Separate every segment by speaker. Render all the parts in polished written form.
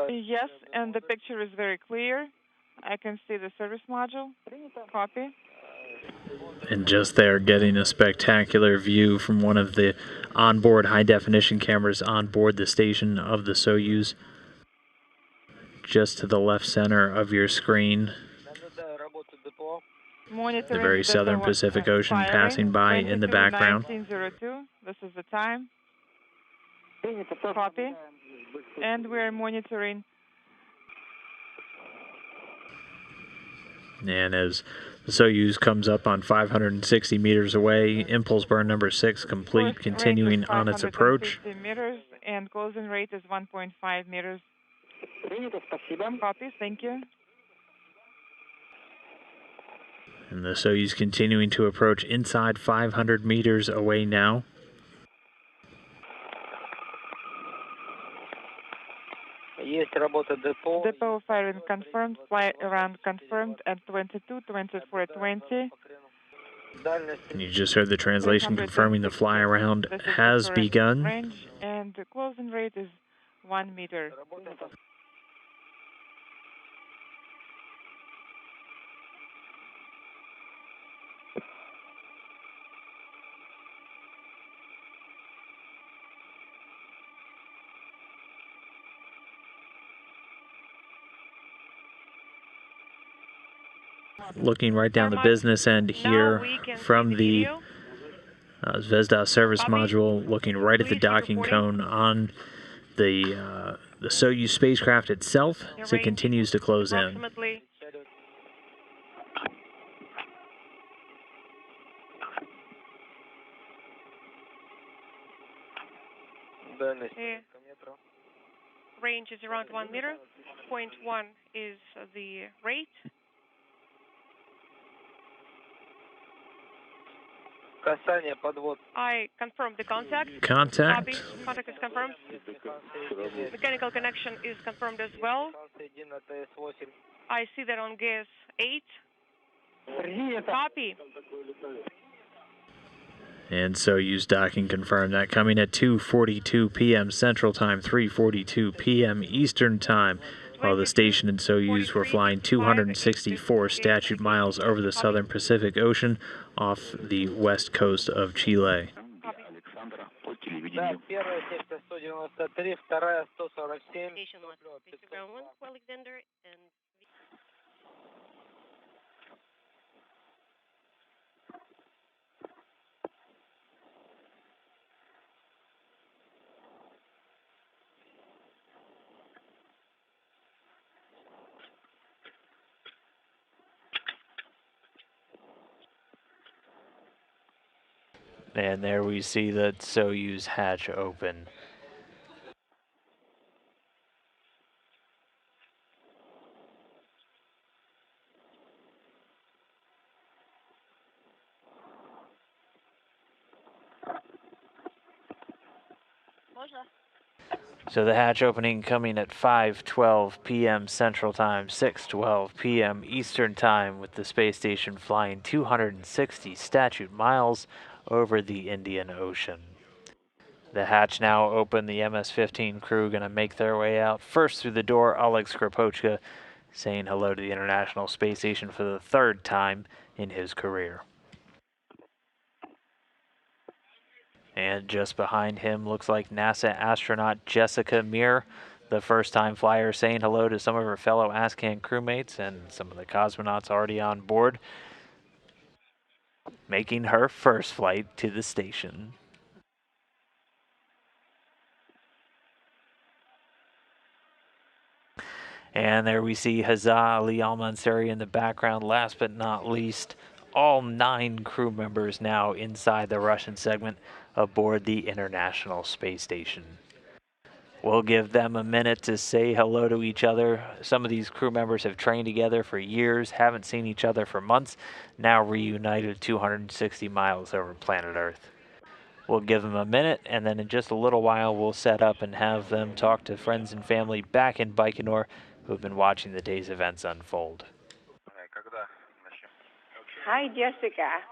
Speaker 1: Yes, and the picture is very clear. I can see the service module. Copy.
Speaker 2: And just there, getting a spectacular view from one of the onboard high-definition cameras on board the station of the Soyuz. Just to the left center of your screen.
Speaker 1: Monitoring
Speaker 2: The very southern Pacific Ocean passing by in the background.
Speaker 1: 1902. This is the time. Copy. And we're monitoring.
Speaker 2: And as the Soyuz comes up on 560 meters away, impulse burn number 6 complete, continuing on its approach.
Speaker 1: Meters and closing rate is 1.5 meters. Copy, thank you.
Speaker 2: And the Soyuz continuing to approach inside 500 meters away now.
Speaker 1: Depot firing confirmed, fly around confirmed at 22, 24, 20.
Speaker 2: And you just heard the translation confirming the fly around has begun.
Speaker 1: Range and the closing rate is 1 meter.
Speaker 2: Looking right down the business end here from the Zvezda service module, looking right at the docking cone on the Soyuz spacecraft itself as it continues to close in.
Speaker 3: Range is around 1 meter. 0.1 is the rate. I confirmed the contact.
Speaker 2: Contact.
Speaker 3: Copy. Contact is confirmed. Mechanical connection is confirmed as well. I see that on gas 8. Copy.
Speaker 2: And Soyuz docking confirmed that, coming at 2:42 p.m. Central Time, 3:42 p.m. Eastern Time, while the station and Soyuz were flying 264 statute miles over the southern Pacific Ocean off the west coast of Chile. And there we see the Soyuz hatch open. So the hatch opening coming at 5:12 p.m. Central Time, 6:12 p.m. Eastern Time, with the space station flying 260 statute miles over the Indian Ocean. The hatch now open. The MS-15 crew going to make their way out. First through the door, Oleg Skripochka saying hello to the International Space Station for the 3rd time in his career. And just behind him looks like NASA astronaut Jessica Meir, the first-time flyer, saying hello to some of her fellow Ascan crewmates and some of the cosmonauts already on board, making her first flight to the station. And there we see Hezza Ali Al-Mansouri in the background. Last but not least, all 9 crew members now inside the Russian segment aboard the International Space Station. We'll give them a minute to say hello to each other. Some of these crew members have trained together for years, haven't seen each other for months, now reunited 260 miles over planet Earth. We'll give them a minute, and then in just a little while we'll set up and have them talk to friends and family back in Baikonur who have been watching the day's events unfold.
Speaker 4: Hi, Jessica.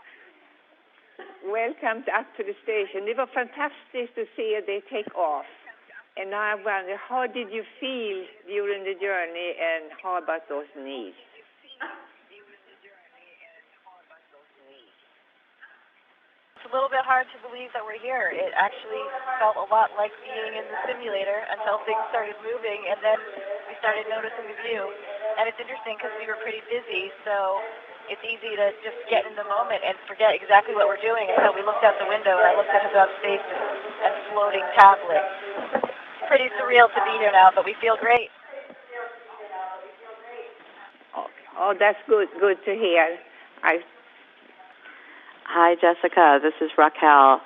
Speaker 4: Welcome up to the station. It was fantastic to see they take off. And I wonder, how did you feel during the journey, and how about those knees?
Speaker 5: It's a little bit hard to believe that we're here. It actually felt a lot like being in the simulator until things started moving, and then we started noticing the view. And it's interesting because we were pretty busy, so it's easy to just get in the moment and forget exactly what we're doing until we looked out the window and I looked at Hezau's face and floating tablet. It's pretty surreal to be here now, but we feel great.
Speaker 4: Oh, that's good to hear.
Speaker 6: Hi, Jessica. This is Raquel.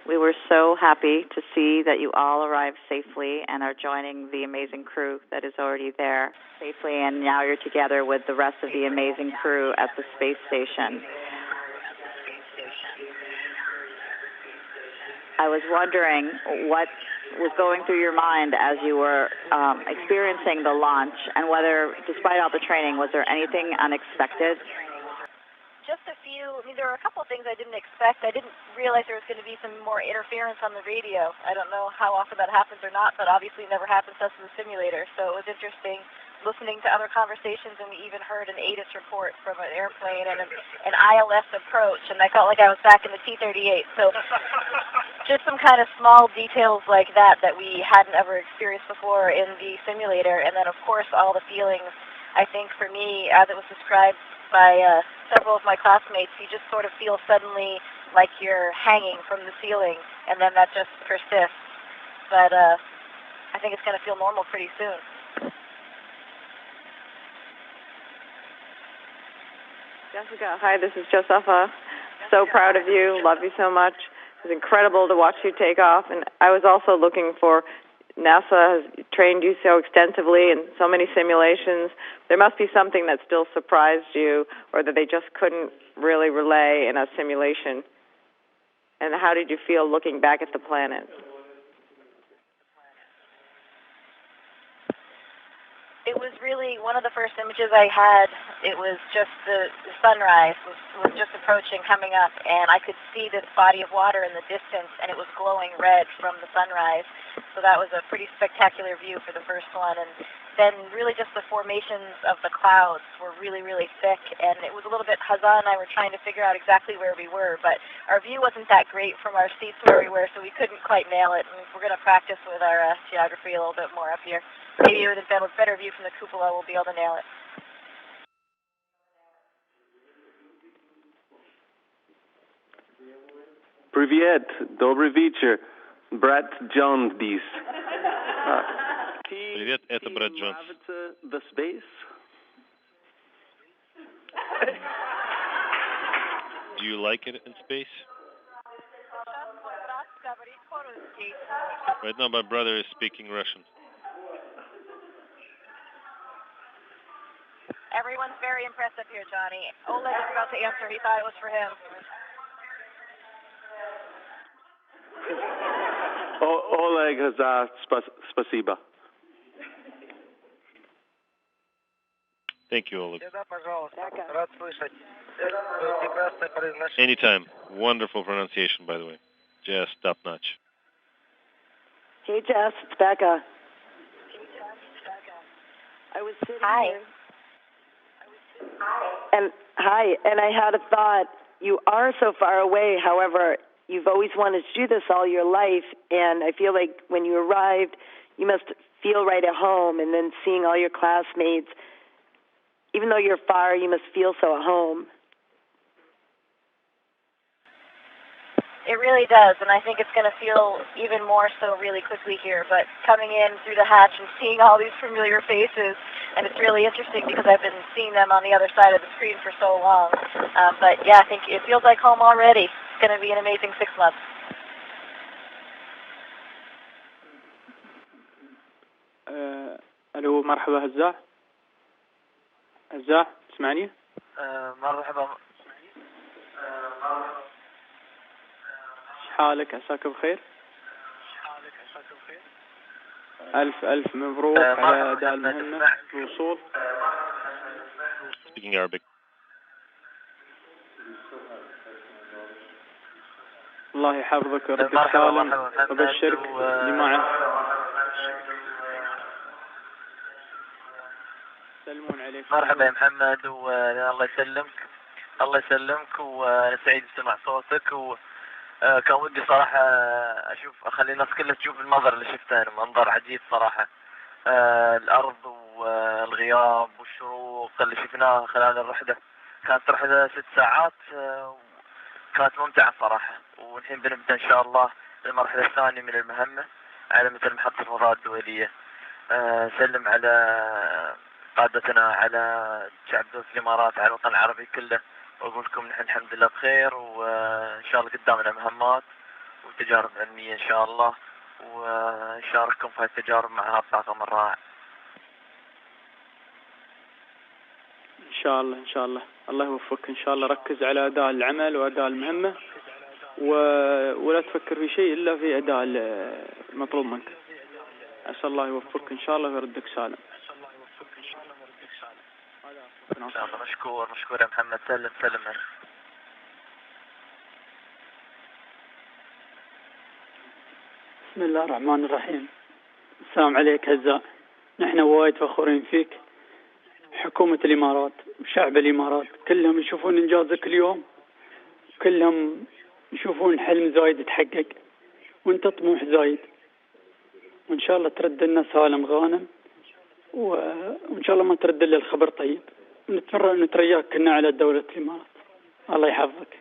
Speaker 6: We were so happy to see that you all arrived safely and are joining the amazing crew that is already there safely, and now you're together with the rest of the amazing crew at the space station. I was wondering what was going through your mind as you were experiencing the launch, and whether, despite all the training, was there anything unexpected?
Speaker 5: Just a few. I mean, there were a couple of things I didn't expect. I didn't realize there was going to be some more interference on the radio. I don't know how often that happens or not, but obviously it never happens to us in the simulator. So it was interesting listening to other conversations, and we even heard an ATIS report from an airplane and an ILS approach, and I felt like I was back in the T-38. So just some kind of small details like that we hadn't ever experienced before in the simulator. And then, of course, all the feelings. I think for me, as it was described by several of my classmates, you just sort of feel suddenly like you're hanging from the ceiling, and then that just persists. But I think it's going to feel normal pretty soon.
Speaker 7: Jessica, hi, this is Josepha. So proud of you. Love you so much. It was incredible to watch you take off. And I was also looking for, NASA has trained you so extensively in so many simulations. There must be something that still surprised you, or that they just couldn't really relay in a simulation. And how did you feel looking back at the planet?
Speaker 5: It was really one of the first images I had. It was just the sunrise was just approaching, coming up, and I could see this body of water in the distance, and it was glowing red from the sunrise. So that was a pretty spectacular view for the first one. And then really just the formations of the clouds were really, really thick, and it was a little bit, Hezau and I were trying to figure out exactly where we were, but our view wasn't that great from our seats where we were, so we couldn't quite nail it. And we're going to practice with our geography a little bit more up here. Maybe with a better view from the cupola, we'll be able to nail it.
Speaker 8: Привет, добрый вечер, брат Джон здесь.
Speaker 9: Привет, это брат Джонс.
Speaker 8: The space?
Speaker 9: Do you like it in space? Right now my brother is speaking Russian.
Speaker 5: Everyone's very impressed up here, Johnny. Oleg is about to answer. He thought it was for him.
Speaker 8: Oleg Hezau, спасибо.
Speaker 9: Thank you, Oleg. Anytime. Wonderful pronunciation, by the way. Just top notch.
Speaker 6: Hey, Jess, it's Becca. I was sitting here. And I had a thought. You are so far away, however, you've always wanted to do this all your life, and I feel like when you arrived, you must feel right at home, and then seeing all your classmates, even though you're far, you must feel so at home.
Speaker 5: It really does, and I think it's going to feel even more so really quickly here. But coming in through the hatch and seeing all these familiar faces, and it's really interesting because I've been seeing them on the other side of the screen for so long. But yeah, I think it feels like home already. It's going to be an amazing 6 months.
Speaker 10: الو مرحبا هزاع. هزاع تسمعني؟
Speaker 11: مرحبا.
Speaker 10: حالك عساك بخير؟ ألف مبروك على أداء المهمة الوصول.
Speaker 9: Speaking Arabic.
Speaker 10: الله يحفظك ويردك سالم وبشرك اللي معه يسلمون عليك.
Speaker 11: مرحبا يا محمد، والله يسلمك. الله يسلمك، وانا سعيد بسمع صوتك، وكان ودي صراحة اخلي الناس كلها تشوف المنظر اللي شفته انا، منظر عجيب صراحة. الارض والغياب والشروق اللي شفناه خلال الرحلة، كانت رحلة 6 ساعات، كانت ممتعة صراحة. والحين بنبدأ ان شاء الله المرحلة الثانية من المهمة على مثل محطة الفضاء الدولية. سلم على قادتنا، على شعب دولة الإمارات، على الوطن العربي كله، وأقول لكم نحن الحمد لله بخير، وإن شاء الله قدامنا مهمات وتجارب علمية إن شاء الله، ونشارككم في هالتجارب مع هذا الطاقم الرائع.
Speaker 10: إن شاء الله إن شاء الله، الله يوفقك إن شاء الله. ركز على أداء العمل وأداء المهمة، ولا تفكر في شيء إلا في أداء المطلوب منك. أسأل الله يوفقك إن شاء الله ويردك سالم.
Speaker 11: إن شاء الله. مشكور يا محمد. سلم عليك.
Speaker 12: بسم الله الرحمن الرحيم. السلام عليك هزاع. نحن وايد فخورين فيك. حكومة الإمارات وشعب الإمارات كلهم يشوفون إنجازك اليوم، كلهم يشوفون حلم زايد يتحقق، وانت طموح زايد، وإن شاء الله ترد لنا سالم غانم، وإن شاء الله ما ترد لنا الخبر طيب. نترياك كنا على دولة الإمارات. الله يحفظك.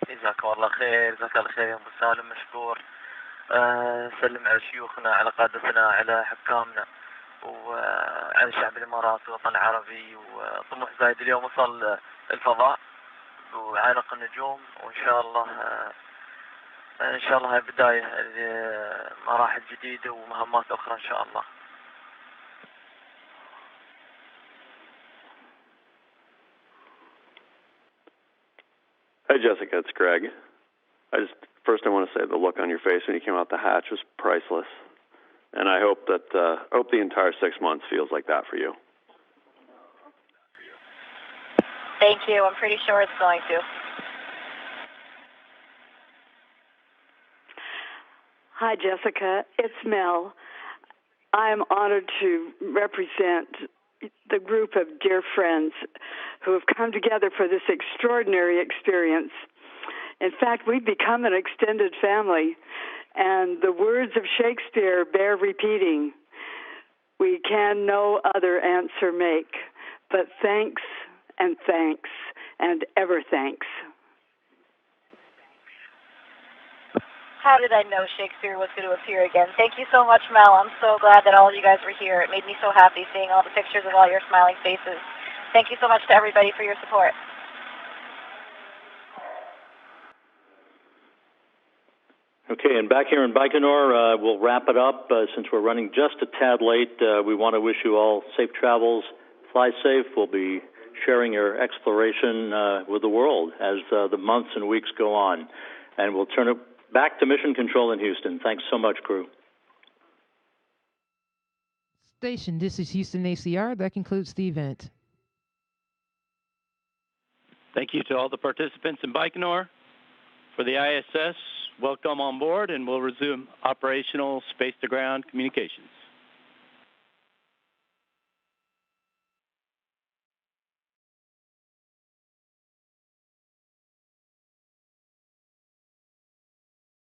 Speaker 11: جزاك الله خير، جزاك الله خير يا أبو سالم. مشكور. سلم على شيوخنا، على قادتنا، على حكامنا، وعلى شعب الإمارات والوطن العربي. وطموح زايد اليوم وصل الفضاء وعانق النجوم، وإن شاء الله هاي بداية مراحل جديدة ومهمات أخرى إن شاء الله.
Speaker 8: Hi, Jessica. It's Greg. First I want to say the look on your face when you came out the hatch was priceless, and I hope that the entire 6 months feels like that for you.
Speaker 5: Thank you. I'm pretty sure it's going to.
Speaker 6: Hi, Jessica. It's Mel. I'm honored to represent the group of dear friends who have come together for this extraordinary experience. In fact, we've become an extended family, and the words of Shakespeare bear repeating. We can no other answer make, but thanks and thanks and ever thanks.
Speaker 5: How did I know Shakespeare was going to appear again? Thank you so much, Mel. I'm so glad that all of you guys were here. It made me so happy seeing all the pictures of all your smiling faces. Thank you so much to everybody for your support.
Speaker 13: Okay, and back here in Baikonur, we'll wrap it up. Since we're running just a tad late, we want to wish you all safe travels. Fly safe. We'll be sharing your exploration with the world as the months and weeks go on. And we'll turn it back to Mission Control in Houston. Thanks so much, crew.
Speaker 14: Station, this is Houston ACR. That concludes the event.
Speaker 15: Thank you to all the participants in Baikonur. For the ISS, welcome on board, and we'll resume operational space-to-ground communications.